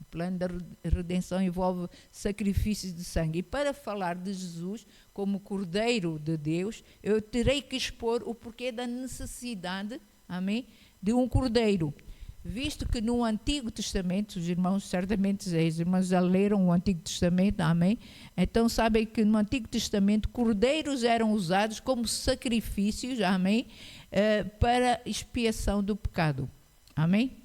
plano da redenção envolve sacrifícios de sangue. E para falar de Jesus como Cordeiro de Deus, eu terei que expor o porquê da necessidade, amém, de um cordeiro. Visto que no Antigo Testamento, os irmãos já leram o Antigo Testamento, amém? Então sabem que no Antigo Testamento cordeiros eram usados como sacrifícios, amém? Para expiação do pecado, amém?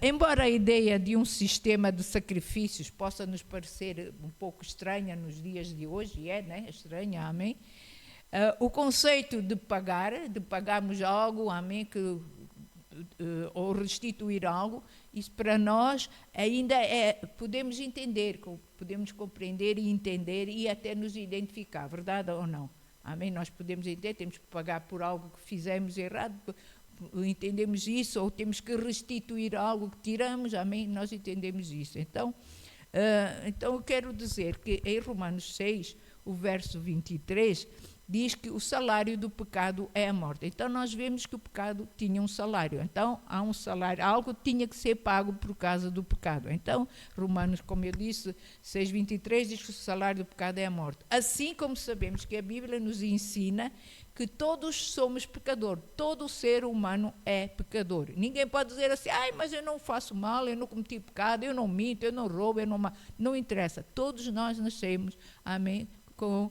Embora a ideia de um sistema de sacrifícios possa nos parecer um pouco estranha nos dias de hoje, né? Estranha, amém? O conceito de pagarmos algo, amém, ou restituir algo, isso para nós ainda podemos entender, podemos compreender e entender e até nos identificar, verdade ou não? Amém? Nós podemos entender, temos que pagar por algo que fizemos errado, entendemos isso, ou temos que restituir algo que tiramos, amém? Nós entendemos isso. Então eu quero dizer que em Romanos 6, o verso 23, diz que o salário do pecado é a morte. Então nós vemos que o pecado tinha um salário. Então há um salário, algo tinha que ser pago por causa do pecado. Então Romanos, como eu disse, 6:23 diz que o salário do pecado é a morte. Assim como sabemos que a Bíblia nos ensina que todos somos pecadores, todo ser humano é pecador. Ninguém pode dizer assim, mas eu não faço mal, eu não cometi pecado, eu não minto, eu não roubo, eu não interessa. Todos nós nascemos, amém, com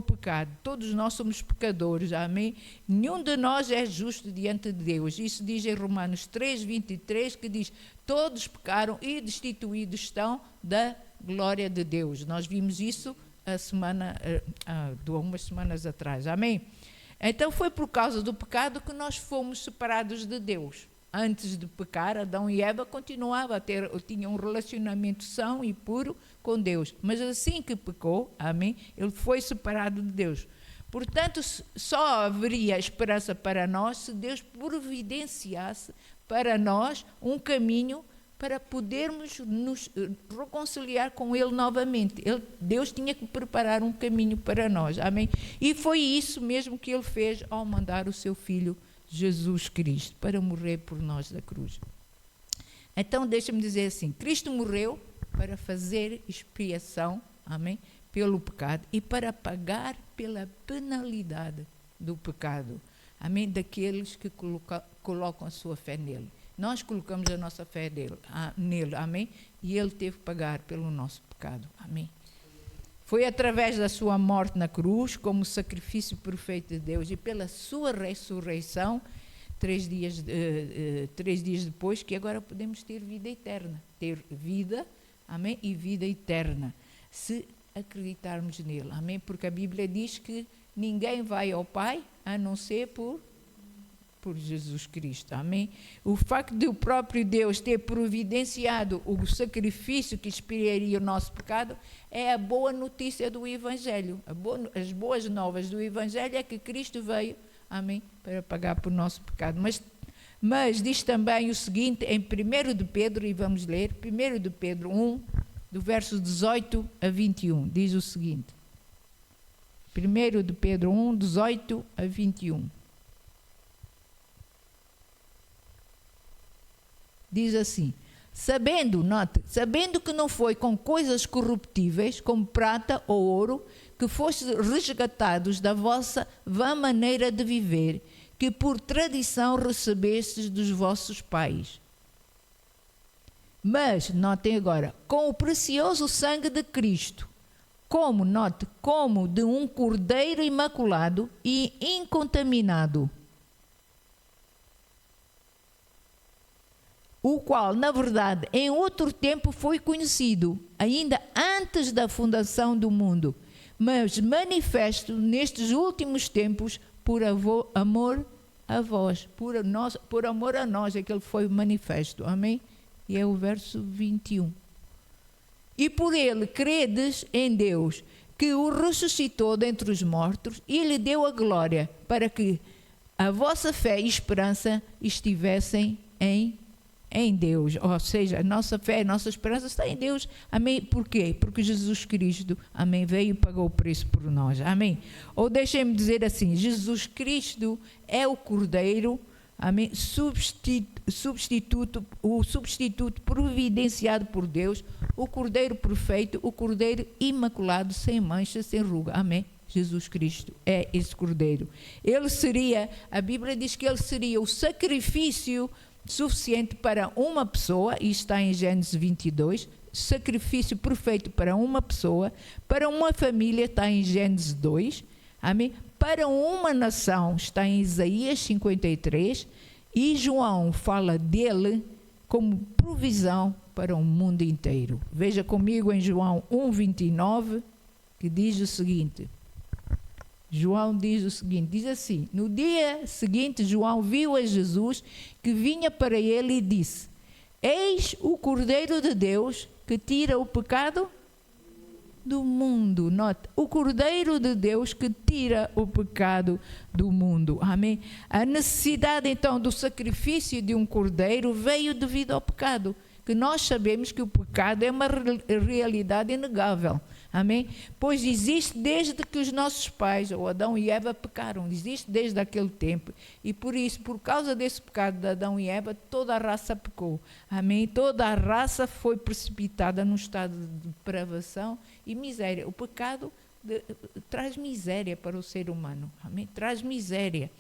pecado. Todos nós somos pecadores, amém? Nenhum de nós é justo diante de Deus. Isso diz em Romanos 3:23, que diz, todos pecaram e destituídos estão da glória de Deus. Nós vimos isso umas semanas atrás, amém? Então foi por causa do pecado que nós fomos separados de Deus. Antes de pecar, Adão e Eva tinham um relacionamento são e puro com Deus. Mas assim que pecou, amém, ele foi separado de Deus. Portanto, só haveria esperança para nós se Deus providenciasse para nós um caminho para podermos nos reconciliar com Ele novamente. Deus tinha que preparar um caminho para nós, amém? E foi isso mesmo que Ele fez ao mandar o seu Filho Jesus Cristo para morrer por nós da cruz. Então deixa-me dizer assim, Cristo morreu para fazer expiação, amém, pelo pecado e para pagar pela penalidade do pecado, amém, daqueles que colocam a sua fé nele. Nós colocamos a nossa fé nele, amém, e ele teve que pagar pelo nosso pecado, amém. Foi através da sua morte na cruz, como sacrifício perfeito de Deus, e pela sua ressurreição, 3 dias depois, que agora podemos ter vida eterna. Ter vida, amém, e vida eterna, se acreditarmos nele, amém. Porque a Bíblia diz que ninguém vai ao Pai, a não ser por Jesus Cristo, amém? O facto de o próprio Deus ter providenciado o sacrifício que expiaria o nosso pecado é a boa notícia do Evangelho. As boas novas do Evangelho é que Cristo veio, amém, para pagar por nosso pecado. Mas diz também o seguinte em 1 de Pedro, e vamos ler, 1 de Pedro 1, do verso 18 a 21, diz o seguinte. 1 de Pedro 1, 18 a 21. Diz assim, sabendo que não foi com coisas corruptíveis, como prata ou ouro, que fostes resgatados da vossa vã maneira de viver, que por tradição recebestes dos vossos pais. Mas, notem agora, com o precioso sangue de Cristo, como de um cordeiro imaculado e incontaminado, o qual, na verdade, em outro tempo foi conhecido, ainda antes da fundação do mundo, mas manifesto nestes últimos tempos por amor a vós, por amor a nós é que ele foi manifesto, amém? E é o verso 21. E por ele credes em Deus, que o ressuscitou dentre os mortos e lhe deu a glória, para que a vossa fé e esperança estivessem em Deus, ou seja, a nossa fé, a nossa esperança está em Deus, amém? Por quê? Porque Jesus Cristo, amém, veio e pagou o preço por nós, amém? Ou deixem-me dizer assim, Jesus Cristo é o Cordeiro, amém, o substituto providenciado por Deus, o Cordeiro perfeito, o Cordeiro imaculado, sem mancha, sem ruga, amém. Jesus Cristo é esse Cordeiro. Ele seria, a Bíblia diz que ele seria o sacrifício suficiente para uma pessoa, e está em Gênesis 22, sacrifício perfeito para uma pessoa, para uma família, está em Gênesis 2, amém? Para uma nação, está em Isaías 53, e João fala dele como provisão para o mundo inteiro. Veja comigo em João 1:29, que diz o seguinte. João diz o seguinte, diz assim: no dia seguinte, João viu a Jesus que vinha para ele e disse: eis o Cordeiro de Deus que tira o pecado do mundo. Nota, o Cordeiro de Deus que tira o pecado do mundo. Amém? A necessidade então do sacrifício de um cordeiro veio devido ao pecado, que nós sabemos que o pecado é uma realidade inegável. Amém? Pois existe desde que os nossos pais, ou Adão e Eva, pecaram. Existe desde aquele tempo. E por isso, por causa desse pecado de Adão e Eva, toda a raça pecou. Amém? Toda a raça foi precipitada num estado de depravação e miséria. O pecado traz miséria para o ser humano. Amém? Traz miséria.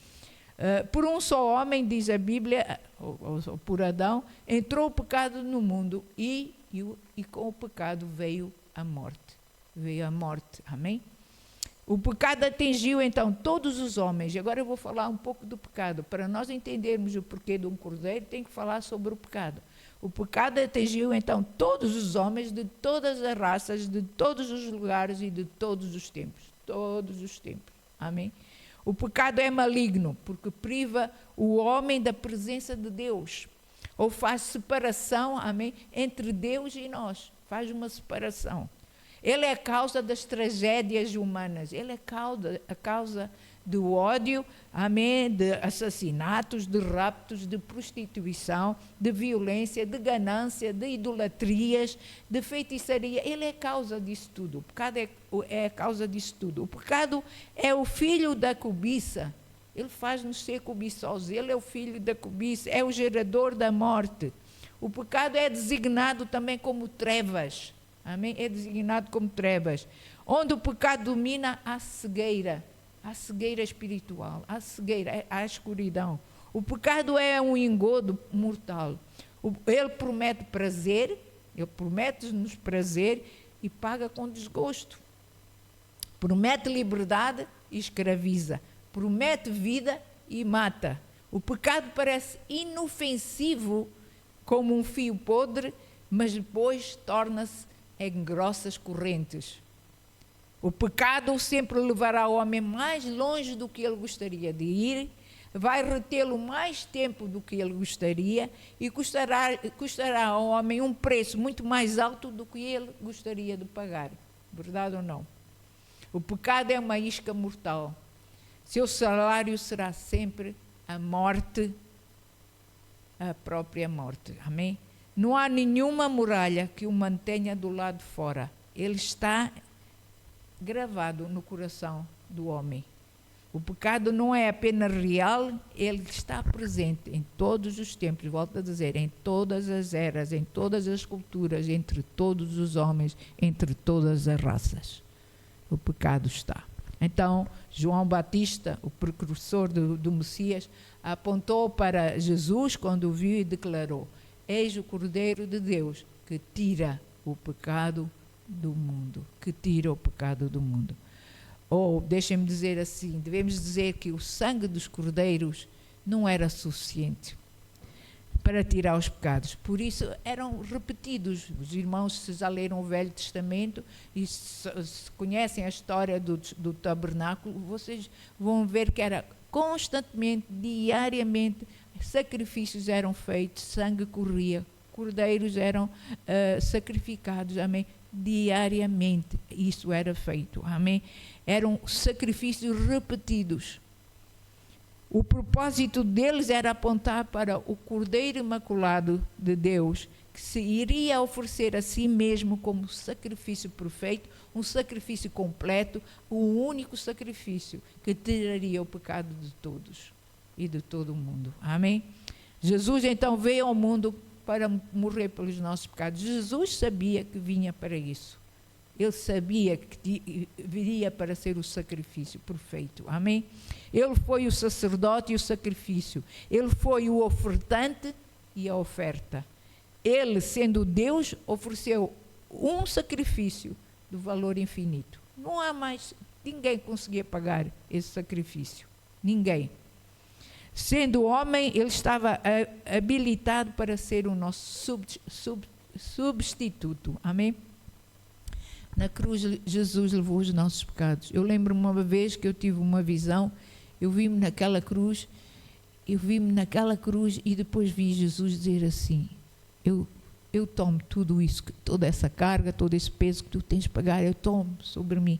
Por um só homem, diz a Bíblia, ou por Adão, entrou o pecado no mundo e com o pecado veio a morte. Veio a morte, amém? O pecado atingiu então todos os homens. Agora eu vou falar um pouco do pecado. Para nós entendermos o porquê de um cordeiro, tem que falar sobre o pecado. O pecado atingiu então todos os homens de todas as raças, de todos os lugares e de todos os tempos. Todos os tempos, amém? O pecado é maligno porque priva o homem da presença de Deus. Ou faz separação, amém, entre Deus e nós. Faz uma separação. Ele é a causa das tragédias humanas. Ele é a causa do ódio, amém, de assassinatos, de raptos, de prostituição, de violência, de ganância, de idolatrias, de feitiçaria. Ele é a causa disso tudo. O pecado é a causa disso tudo. O pecado é o filho da cobiça. Ele faz-nos ser cobiçosos. Ele é o filho da cobiça, é o gerador da morte. O pecado é designado também como trevas. Amém? É designado como trevas. Onde o pecado domina, há cegueira espiritual, há cegueira, há escuridão. O pecado é um engodo mortal. Ele promete prazer, ele promete-nos prazer e paga com desgosto. Promete liberdade e escraviza. Promete vida e mata. O pecado parece inofensivo como um fio podre, mas depois torna-se em grossas correntes. O pecado sempre levará o homem mais longe do que ele gostaria de ir, vai retê-lo mais tempo do que ele gostaria e custará ao homem um preço muito mais alto do que ele gostaria de pagar. Verdade ou não? O pecado é uma isca mortal. Seu salário será sempre a morte, a própria morte. Amém? Não há nenhuma muralha que o mantenha do lado de fora. Ele está gravado no coração do homem. O pecado não é apenas real, ele está presente em todos os tempos, volto a dizer, em todas as eras, em todas as culturas, entre todos os homens, entre todas as raças. O pecado está. Então, João Batista, o precursor do Messias, apontou para Jesus quando o viu e declarou: eis o Cordeiro de Deus que tira o pecado do mundo. Que tira o pecado do mundo. Ou, deixem-me dizer assim, devemos dizer que o sangue dos cordeiros não era suficiente para tirar os pecados. Por isso eram repetidos. Os irmãos, se já leram o Velho Testamento e se conhecem a história do tabernáculo, vocês vão ver que era constantemente, diariamente, sacrifícios eram feitos, sangue corria, cordeiros eram sacrificados, amém, diariamente. Isso era feito, amém. Eram sacrifícios repetidos. O propósito deles era apontar para o Cordeiro Imaculado de Deus, que se iria oferecer a si mesmo como sacrifício perfeito, um sacrifício completo, o único sacrifício que tiraria o pecado de todos. e de todo o mundo. Amém? Jesus então veio ao mundo para morrer pelos nossos pecados. Jesus sabia que vinha para isso. Ele sabia que viria para ser o sacrifício perfeito. Amém? Ele foi o sacerdote e o sacrifício. Ele foi o ofertante e a oferta. Ele, sendo Deus, ofereceu um sacrifício do valor infinito. Não há mais, ninguém conseguia pagar esse sacrifício. Ninguém. Sendo homem, ele estava habilitado para ser o nosso substituto. Amém? Na cruz, Jesus levou os nossos pecados. Eu lembro-me uma vez que eu tive uma visão, eu vi-me naquela cruz e depois vi Jesus dizer assim, eu tomo tudo isso, toda essa carga, todo esse peso que tu tens de pagar, eu tomo sobre mim.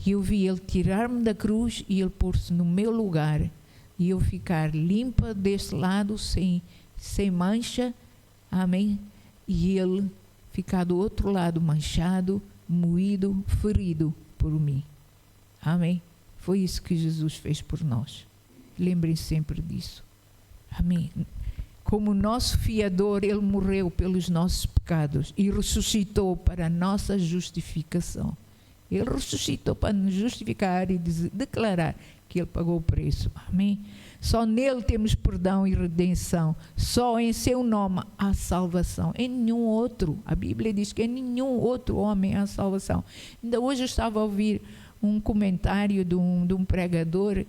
E eu vi ele tirar-me da cruz e ele pôr-se no meu lugar e eu ficar limpa deste lado, sem mancha, amém? E ele ficar do outro lado manchado, moído, ferido por mim. Amém? Foi isso que Jesus fez por nós. Lembrem sempre disso. Amém? Como nosso fiador, ele morreu pelos nossos pecados e ressuscitou para a nossa justificação. Ele ressuscitou para nos justificar e declarar que ele pagou o preço. Amém? Só nele temos perdão e redenção. Só em seu nome há salvação. Em nenhum outro. A Bíblia diz que em nenhum outro homem há salvação. Ainda hoje eu estava a ouvir um comentário de um pregador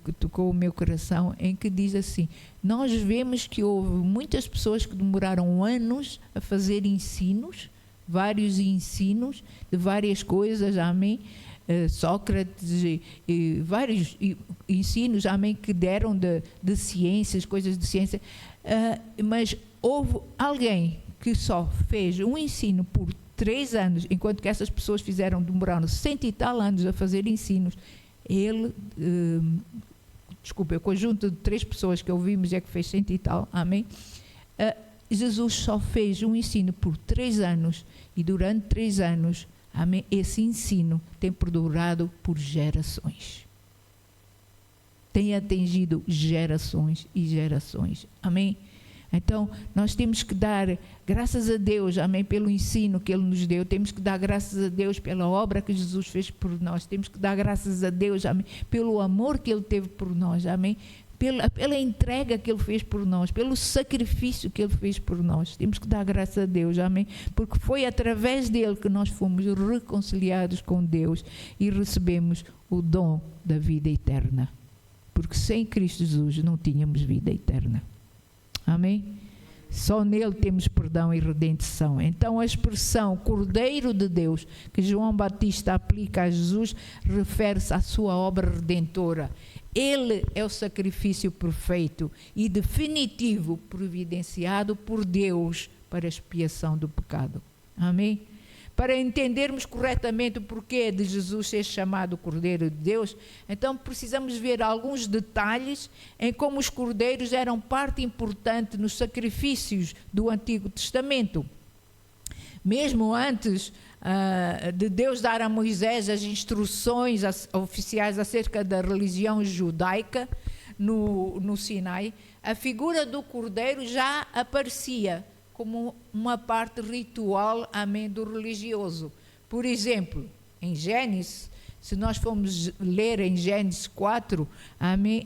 que tocou o meu coração, em que diz assim, nós vemos que houve muitas pessoas que demoraram anos a fazer ensinos, vários ensinos de várias coisas, amém? Sócrates e vários ensinos, amém, que deram de ciências, coisas de ciência, mas houve alguém que só fez um ensino por 3 anos, enquanto que essas pessoas demoraram 100 e tal anos a fazer ensinos. O conjunto de 3 pessoas que ouvimos é que fez 100 e tal, amém? Jesus só fez um ensino por 3 anos e durante 3 anos, amém, esse ensino tem perdurado por gerações. Tem atingido gerações e gerações, amém? Então, nós temos que dar graças a Deus, amém, pelo ensino que Ele nos deu. Temos que dar graças a Deus pela obra que Jesus fez por nós. Temos que dar graças a Deus, amém, pelo amor que Ele teve por nós, amém, pela entrega que Ele fez por nós, pelo sacrifício que Ele fez por nós. Temos que dar graças a Deus, amém, porque foi através dEle que nós fomos reconciliados com Deus e recebemos o dom da vida eterna. Porque sem Cristo Jesus não tínhamos vida eterna. Amém? Só nele temos perdão e redenção. Então a expressão Cordeiro de Deus que João Batista aplica a Jesus refere-se à sua obra redentora. Ele é o sacrifício perfeito e definitivo providenciado por Deus para a expiação do pecado. Amém? Para entendermos corretamente o porquê de Jesus ser chamado Cordeiro de Deus, então precisamos ver alguns detalhes em como os cordeiros eram parte importante nos sacrifícios do Antigo Testamento. Mesmo antes de Deus dar a Moisés as instruções oficiais acerca da religião judaica no Sinai, a figura do cordeiro já aparecia como uma parte ritual, amém, do religioso. Por exemplo, em Gênesis, se nós formos ler em Gênesis 4, amém,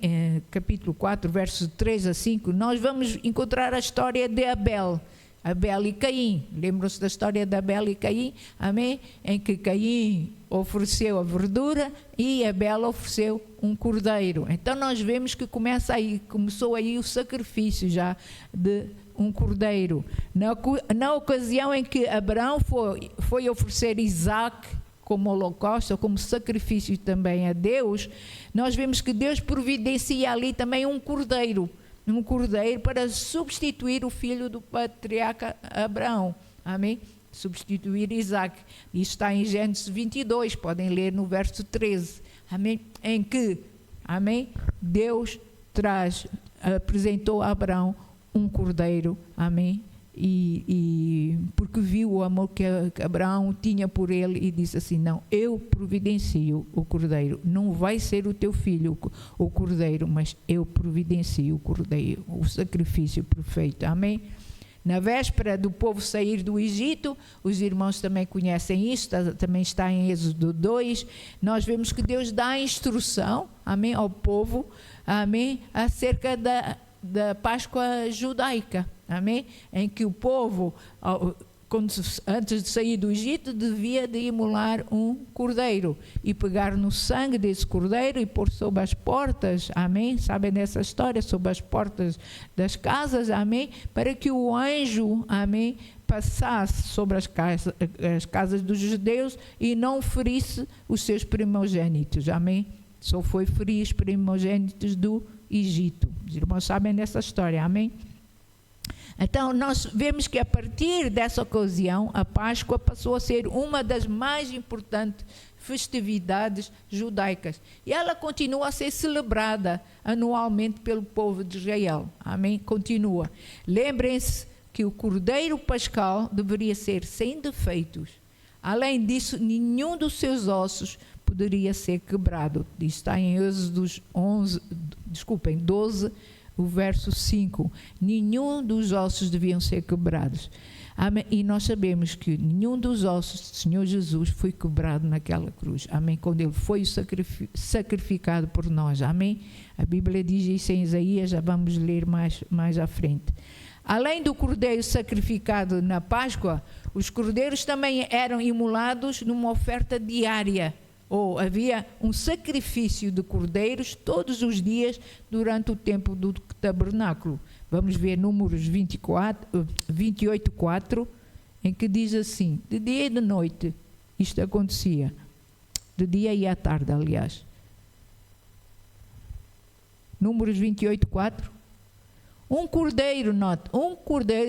capítulo 4, versos 3 a 5, nós vamos encontrar a história de Abel e Caim. Lembram-se da história de Abel e Caim? Amém? Em que Caim ofereceu a verdura e Abel ofereceu um cordeiro. Então nós vemos que começou aí o sacrifício já de um cordeiro. Na ocasião em que Abraão foi oferecer Isaac como holocausto, como sacrifício também a Deus, nós vemos que Deus providencia ali também um cordeiro para substituir o filho do patriarca Abraão. Amém? Substituir Isaac. Isso está em Gênesis 22, podem ler no verso 13. Amém? Em que, amém, Deus apresentou a Abraão um cordeiro, amém, porque viu o amor que Abraão tinha por ele e disse assim, não, eu providencio o cordeiro, não vai ser o teu filho o cordeiro, mas eu providencio o cordeiro, o sacrifício perfeito, amém? Na véspera do povo sair do Egito, os irmãos também conhecem isto, também está em Êxodo 2, nós vemos que Deus dá a instrução, amém, ao povo, amém, acerca da Páscoa judaica, amém, em que o povo, antes de sair do Egito, devia de imolar um cordeiro e pegar no sangue desse cordeiro e pôr sobre as portas, amém? Sabem dessa história? Sobre as portas das casas, amém? Para que o anjo, amém, passasse sobre as casas dos judeus e não ferisse os seus primogênitos, amém? Só foi ferir os primogênitos do Egito. Os irmãos sabem dessa história, amém? Então, nós vemos que a partir dessa ocasião, a Páscoa passou a ser uma das mais importantes festividades judaicas. E ela continua a ser celebrada anualmente pelo povo de Israel. Amém? Continua. Lembrem-se que o cordeiro pascal deveria ser sem defeitos. Além disso, nenhum dos seus ossos poderia ser quebrado. Isso está em Êxodo 12, o verso 5, nenhum dos ossos deviam ser quebrados. Amém? E nós sabemos que nenhum dos ossos do Senhor Jesus foi quebrado naquela cruz. Amém? Quando Ele foi sacrificado por nós. Amém? A Bíblia diz isso em Isaías, já vamos ler mais à frente. Além do cordeiro sacrificado na Páscoa, os cordeiros também eram imolados numa oferta diária. Ou havia um sacrifício de cordeiros todos os dias durante o tempo do tabernáculo. Vamos ver Números 28:4, em que diz assim, de dia e de noite isto acontecia, de dia e à tarde, aliás. Números 28:4. Um cordeiro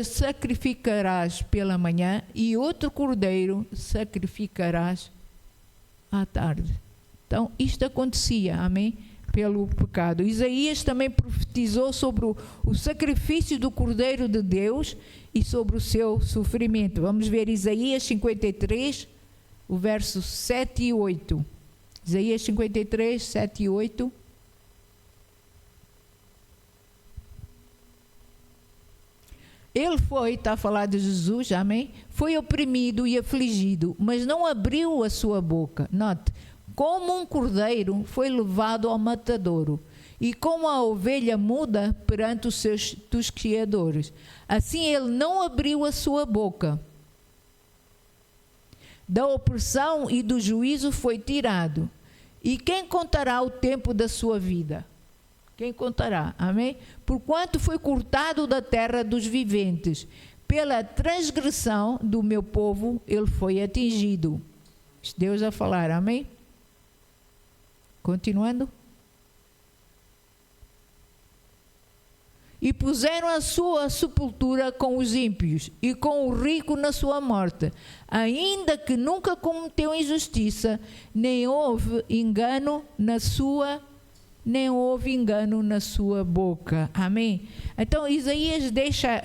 sacrificarás pela manhã e outro cordeiro sacrificarás à tarde. Então, isto acontecia, amém? Pelo pecado. Isaías também profetizou sobre o sacrifício do Cordeiro de Deus e sobre o seu sofrimento. Vamos ver Isaías 53, o verso 7 e 8. Isaías 53, 7 e 8. Ele está a falar de Jesus, amém? Foi oprimido e afligido, mas não abriu a sua boca. Note, como um cordeiro foi levado ao matadouro, e como a ovelha muda perante os seus tosquiadores, assim ele não abriu a sua boca. Da opressão e do juízo foi tirado. E quem contará o tempo da sua vida? Quem contará? Amém? Porquanto foi cortado da terra dos viventes, pela transgressão do meu povo ele foi atingido. Deus a falar, amém? Continuando. E puseram a sua sepultura com os ímpios e com o rico na sua morte, ainda que nunca cometeu injustiça, nem houve engano na sua boca. Amém? Então Isaías deixa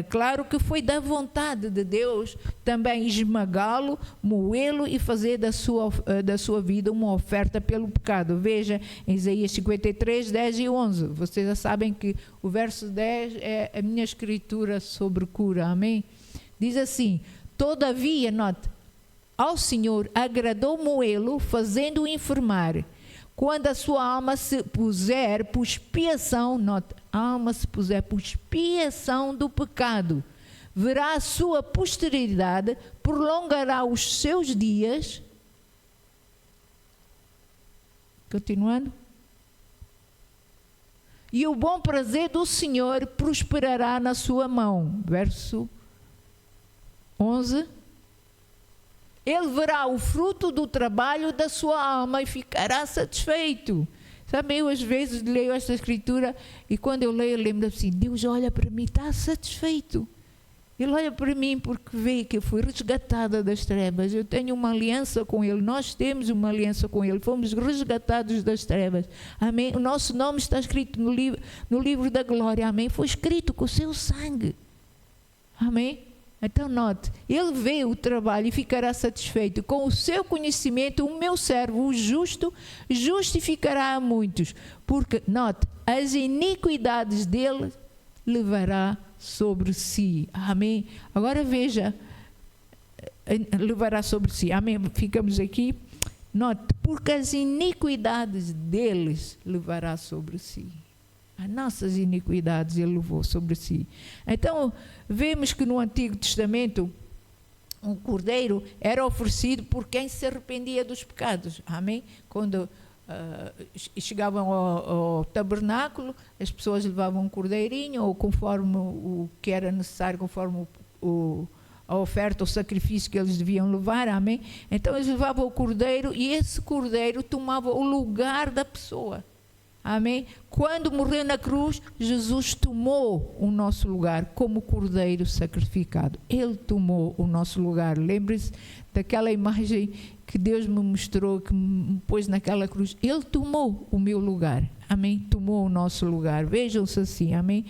claro que foi da vontade de Deus também esmagá-lo, moê-lo e fazer da sua vida uma oferta pelo pecado. Veja em Isaías 53, 10 e 11. Vocês já sabem que o verso 10 é a minha escritura sobre cura. Amém? Diz assim, todavia, note, ao Senhor agradou moê-lo, fazendo-o enfermar. Quando a sua alma se puser por expiação, note, a alma se puser por expiação do pecado, verá a sua posteridade, prolongará os seus dias. Continuando. E o bom prazer do Senhor prosperará na sua mão. Verso 11. Ele verá o fruto do trabalho da sua alma e ficará satisfeito. Sabe, eu às vezes leio esta escritura e quando eu leio, eu lembro assim, Deus olha para mim, está satisfeito. Ele olha para mim porque vê que eu fui resgatada das trevas. Eu tenho uma aliança com Ele, nós temos uma aliança com Ele, fomos resgatados das trevas. Amém? O nosso nome está escrito no livro da glória. Amém? Foi escrito com o seu sangue. Amém? Então note, ele vê o trabalho e ficará satisfeito. Com o seu conhecimento, o meu servo, o justo, justificará a muitos. Porque, note, as iniquidades dele levará sobre si. Amém? Agora veja, levará sobre si. Amém? Ficamos aqui. Note, porque as iniquidades deles levará sobre si. As nossas iniquidades ele levou sobre si. Então, vemos que no Antigo Testamento, um cordeiro era oferecido por quem se arrependia dos pecados. Amém? Quando chegavam ao tabernáculo, as pessoas levavam um cordeirinho, ou conforme o que era necessário, conforme a oferta, o sacrifício que eles deviam levar, amém? Então eles levavam o cordeiro e esse cordeiro tomava o lugar da pessoa, amém? Quando morreu na cruz, Jesus tomou o nosso lugar como cordeiro sacrificado. Ele tomou o nosso lugar. Lembre-se daquela imagem que Deus me mostrou, que me pôs naquela cruz. Ele tomou o meu lugar, amém? Tomou o nosso lugar. Vejam-se assim, amém?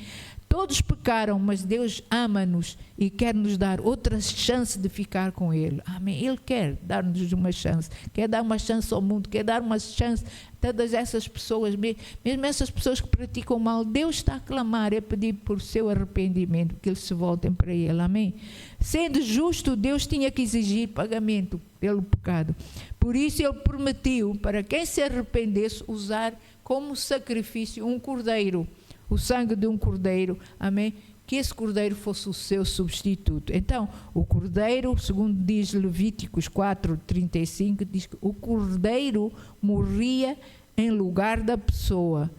Todos pecaram, mas Deus ama-nos e quer nos dar outra chance de ficar com Ele. Amém? Ele quer dar-nos uma chance. Quer dar uma chance ao mundo, quer dar uma chance a todas essas pessoas, mesmo essas pessoas que praticam mal. Deus está a clamar, a pedir por seu arrependimento, que eles se voltem para Ele. Amém? Sendo justo, Deus tinha que exigir pagamento pelo pecado. Por isso Ele permitiu, para quem se arrependesse, usar como sacrifício um cordeiro. O sangue de um cordeiro, amém? Que esse cordeiro fosse o seu substituto. Então, o cordeiro, segundo diz Levíticos 4:35, diz que o cordeiro morria em lugar da pessoa,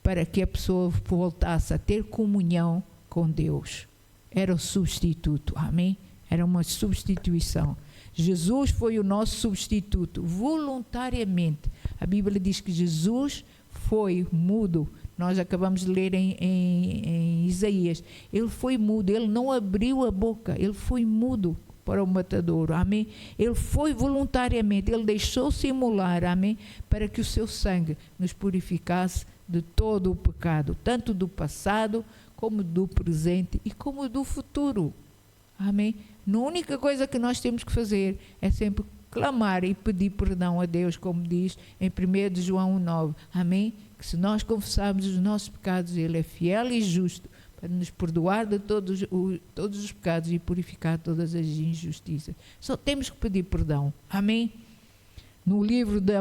para que a pessoa voltasse a ter comunhão com Deus. Era o substituto, amém? Era uma substituição. Jesus foi o nosso substituto, voluntariamente. A Bíblia diz que Jesus foi mudo. Nós acabamos de ler em Isaías. Ele foi mudo, ele não abriu a boca, ele foi mudo para o matadouro, amém? Ele foi voluntariamente, ele deixou-se imolar, amém? Para que o seu sangue nos purificasse de todo o pecado, tanto do passado, como do presente e como do futuro, amém? A única coisa que nós temos que fazer é sempre clamar e pedir perdão a Deus, como diz em 1 João 1:9, amém? Que se nós confessarmos os nossos pecados, Ele é fiel e justo para nos perdoar de todos os pecados e purificar todas as injustiças. Só temos que pedir perdão, amém? No livro de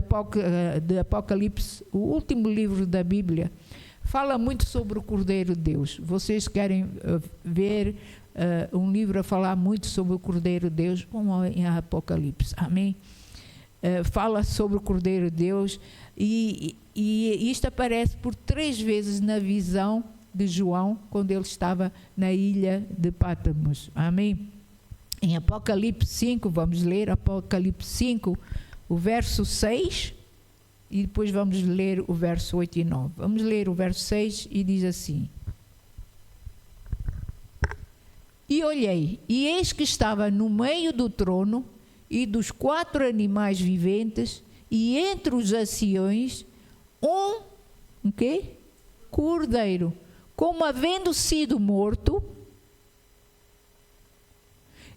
Apocalipse, o último livro da Bíblia, fala muito sobre o Cordeiro de Deus. Vocês querem ver um livro a falar muito sobre o Cordeiro de Deus? Vão em Apocalipse, amém? Fala sobre o Cordeiro de Deus e isto aparece por 3 vezes na visão de João, quando ele estava na ilha de Pátmos, amém? Em Apocalipse 5, vamos ler Apocalipse 5, o verso 6, e depois vamos ler o verso 8 e 9. Vamos ler o verso 6 e diz assim: E olhei, e eis que estava no meio do trono e dos 4 animais viventes, e entre os anciões, um quê? Cordeiro, como havendo sido morto,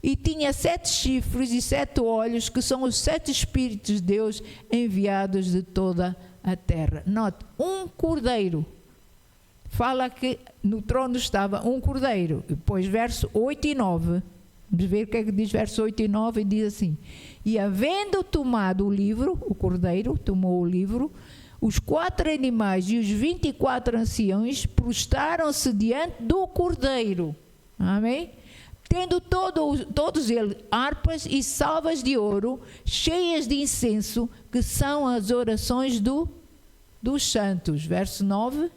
e tinha 7 chifres e 7 olhos, que são os 7 Espíritos de Deus enviados de toda a terra. Note, um cordeiro. Fala que no trono estava um cordeiro. Depois, verso 8 e 9. Vamos ver o que é que diz verso 8 e 9. E diz assim: E havendo tomado o livro, o cordeiro tomou o livro, os 4 animais e os 24 anciãos prostraram-se diante do cordeiro. Amém? Tendo todos eles harpas e salvas de ouro, cheias de incenso, que são as orações dos santos. Verso 9.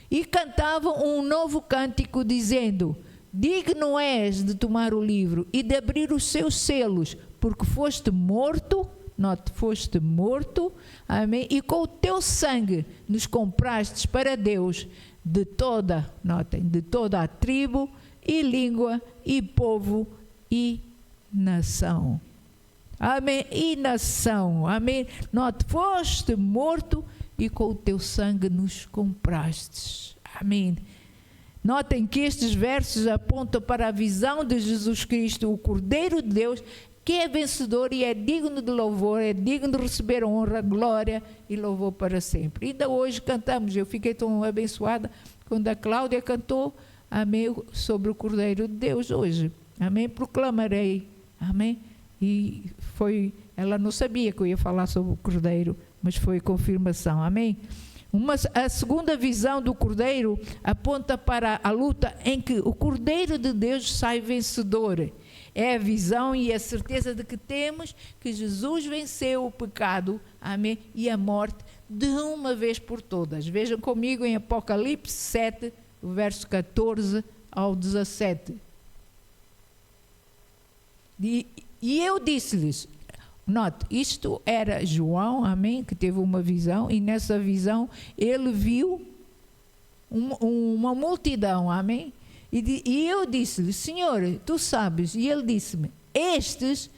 E cantavam um novo cântico, dizendo: Digno és de tomar o livro e de abrir os seus selos, porque foste morto, note, foste morto, amém? E com o teu sangue nos comprastes para Deus de toda, notem, de toda a tribo e língua e povo e nação. Amém? E nação, amém? Note, foste morto e com o teu sangue nos comprastes. Amém? Notem que estes versos apontam para a visão de Jesus Cristo, o Cordeiro de Deus, que é vencedor e é digno de louvor, é digno de receber honra, glória e louvor para sempre. Ainda hoje cantamos, eu fiquei tão abençoada quando a Cláudia cantou, amém, sobre o Cordeiro de Deus hoje. Amém, proclamarei, amém. E ela não sabia que eu ia falar sobre o Cordeiro, mas foi confirmação, amém. A segunda visão do Cordeiro aponta para a luta em que o Cordeiro de Deus sai vencedor. É a visão e a certeza de que temos que Jesus venceu o pecado, amém, e a morte de uma vez por todas. Vejam comigo em Apocalipse 7, verso 14 ao 17. E eu disse-lhes, note, isto era João, amém, que teve uma visão, e nessa visão ele viu uma multidão, amém. E eu disse-lhe, Senhor, tu sabes, e ele disse-me, estes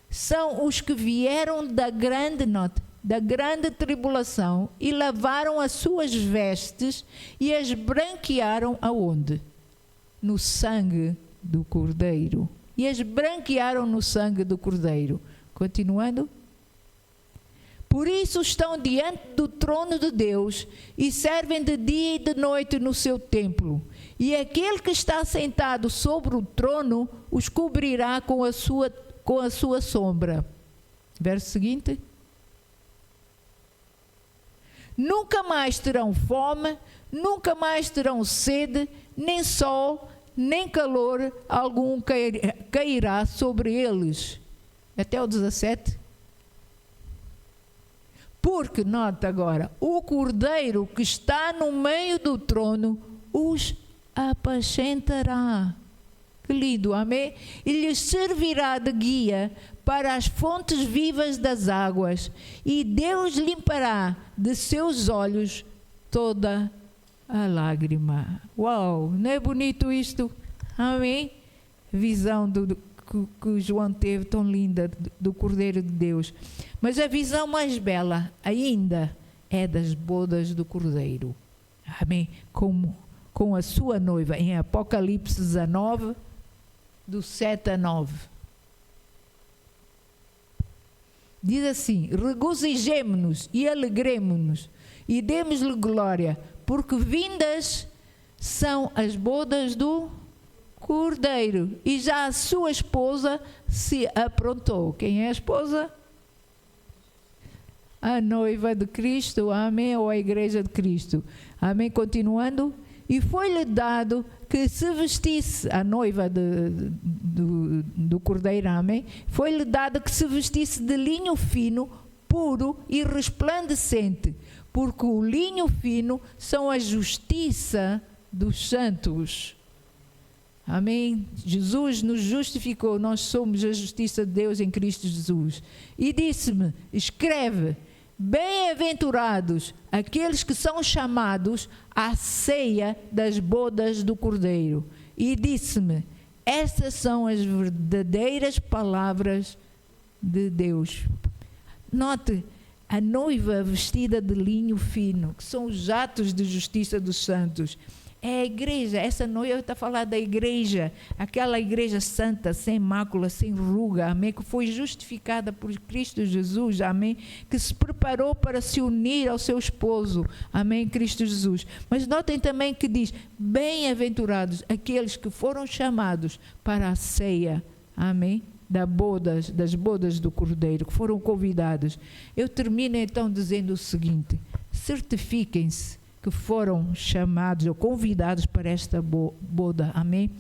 são os que vieram da grande tribulação e lavaram as suas vestes e as branquearam aonde? No sangue do Cordeiro. E as branquearam no sangue do Cordeiro. Continuando. Por isso estão diante do trono de Deus e servem de dia e de noite no seu templo. E aquele que está sentado sobre o trono os cobrirá com a sua sombra. Verso seguinte. Nunca mais terão fome, nunca mais terão sede, nem sol, nem calor algum cairá sobre eles. Até o 17. Porque, nota agora, o Cordeiro que está no meio do trono os apacentará. Que lindo, amém? E lhes servirá de guia para as fontes vivas das águas, e Deus limpará de seus olhos toda a lágrima. Uau, não é bonito isto? Amém? Visão que João teve tão linda do Cordeiro de Deus. Mas a visão mais bela ainda é das bodas do Cordeiro. Amém? Com a sua noiva, em Apocalipse 19, do 7 a 9. Diz assim, regozijemo-nos e alegremo-nos e demos-lhe glória, porque vindas são as bodas do Cordeiro, e já a sua esposa se aprontou. Quem é a esposa? A noiva de Cristo, amém, ou a igreja de Cristo. Amém, continuando. E foi-lhe dado que se vestisse, a noiva do Cordeiro, amém, foi-lhe dado que se vestisse de linho fino, puro e resplandecente, porque o linho fino são a justiça dos santos. Amém? Jesus nos justificou, nós somos a justiça de Deus em Cristo Jesus. E disse-me, escreve, bem-aventurados aqueles que são chamados à ceia das bodas do Cordeiro. E disse-me, estas são as verdadeiras palavras de Deus. Note, a noiva vestida de linho fino, que são os atos de justiça dos santos. É a igreja, essa noiva está falando da igreja, aquela igreja santa, sem mácula, sem ruga, amém, que foi justificada por Cristo Jesus, amém, que se preparou para se unir ao seu esposo, amém, Cristo Jesus. Mas notem também que diz, bem-aventurados aqueles que foram chamados para a ceia, amém, das bodas do Cordeiro, que foram convidados. Eu termino então dizendo o seguinte, certifiquem-se que foram chamados ou convidados para esta boda, amém?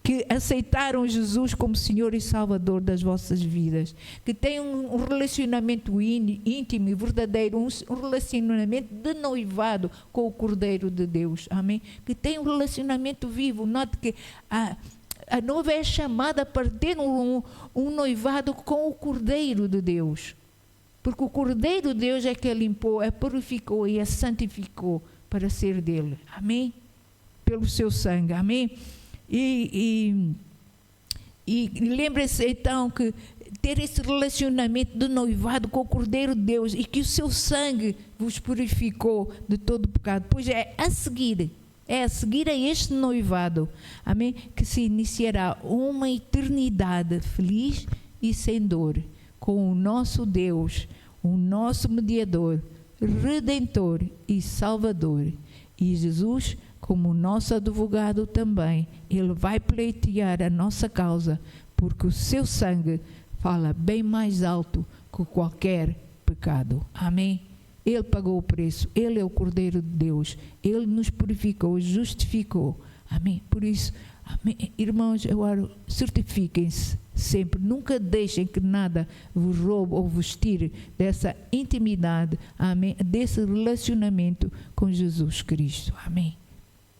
Que aceitaram Jesus como Senhor e Salvador das vossas vidas, que têm um relacionamento íntimo e verdadeiro, um relacionamento de noivado com o Cordeiro de Deus, amém? Que tem um relacionamento vivo. Note que a noiva é chamada para ter um noivado com o Cordeiro de Deus, porque o Cordeiro de Deus é que a limpou, a purificou e a santificou para ser dele, amém? Pelo seu sangue, amém? E lembre-se então que ter esse relacionamento de noivado com o Cordeiro de Deus e que o seu sangue vos purificou de todo o pecado. Pois é, a seguir, É a seguir a este noivado, amém, que se iniciará uma eternidade feliz e sem dor, com o nosso Deus, o nosso mediador, redentor e salvador. E Jesus, como nosso advogado também, ele vai pleitear a nossa causa, porque o seu sangue fala bem mais alto que qualquer pecado. Amém? Ele pagou o preço, ele é o Cordeiro de Deus, ele nos purificou, justificou. Amém? Por isso, amém, irmãos, eu oro, certifiquem-se sempre, nunca deixem que nada vos roube ou vos tire dessa intimidade, amém, desse relacionamento com Jesus Cristo. Amém?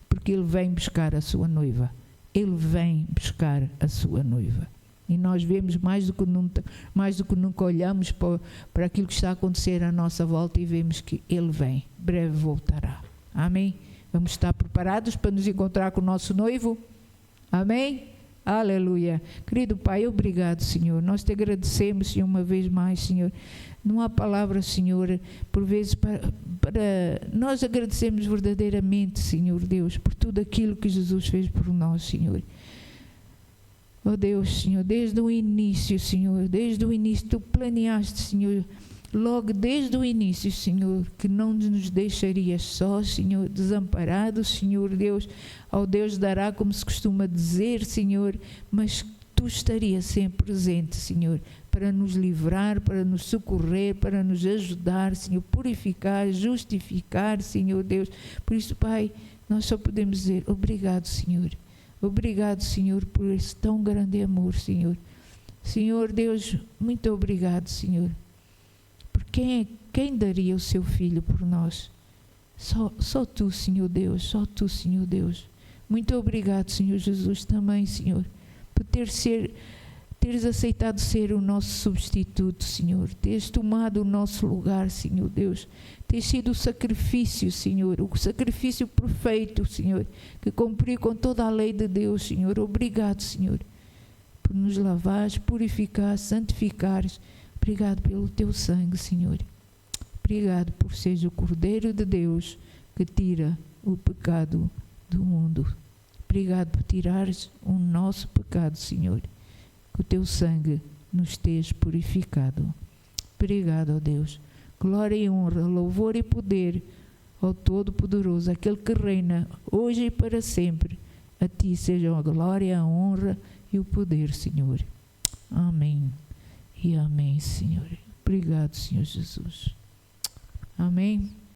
Porque ele vem buscar a sua noiva, ele vem buscar a sua noiva. E nós vemos mais do que nunca olhamos para aquilo que está a acontecer à nossa volta e vemos que ele vem, breve voltará. Amém? Vamos estar preparados para nos encontrar com o nosso noivo? Amém? Aleluia. Querido Pai, obrigado, Senhor. Nós te agradecemos, Senhor, uma vez mais, Senhor. Não há palavra, Senhor, por vezes para nós agradecemos verdadeiramente, Senhor Deus, por tudo aquilo que Jesus fez por nós, Senhor. Oh Deus, Senhor, desde o início, Senhor, desde o início, tu planeaste, Senhor, logo desde o início, Senhor, que não nos deixarias sós, Senhor, desamparados, Senhor Deus. Ao Deus dará, como se costuma dizer, Senhor, mas tu estarias sempre presente, Senhor, para nos livrar, para nos socorrer, para nos ajudar, Senhor, purificar, justificar, Senhor Deus. Por isso, Pai, nós só podemos dizer obrigado, Senhor. Obrigado, Senhor, por esse tão grande amor, Senhor. Senhor Deus, muito obrigado, Senhor. Por quem daria o seu Filho por nós? Só tu, Senhor Deus, só tu, Senhor Deus. Muito obrigado, Senhor Jesus, também, Senhor, por teres aceitado ser o nosso substituto, Senhor. Teres tomado o nosso lugar, Senhor Deus. Teres sido o sacrifício, Senhor, o sacrifício perfeito, Senhor, que cumpriu com toda a lei de Deus, Senhor. Obrigado, Senhor, por nos lavares, purificares, santificares. Obrigado pelo teu sangue, Senhor. Obrigado por seres o Cordeiro de Deus que tira o pecado do mundo. Obrigado por tirares o nosso pecado, Senhor. Que o teu sangue nos esteja purificado. Obrigado, ó Deus. Glória e honra, louvor e poder ao Todo-Poderoso, aquele que reina hoje e para sempre. A ti sejam a glória, a honra e o poder, Senhor. Amém. E amém, Senhor. Obrigado, Senhor Jesus. Amém.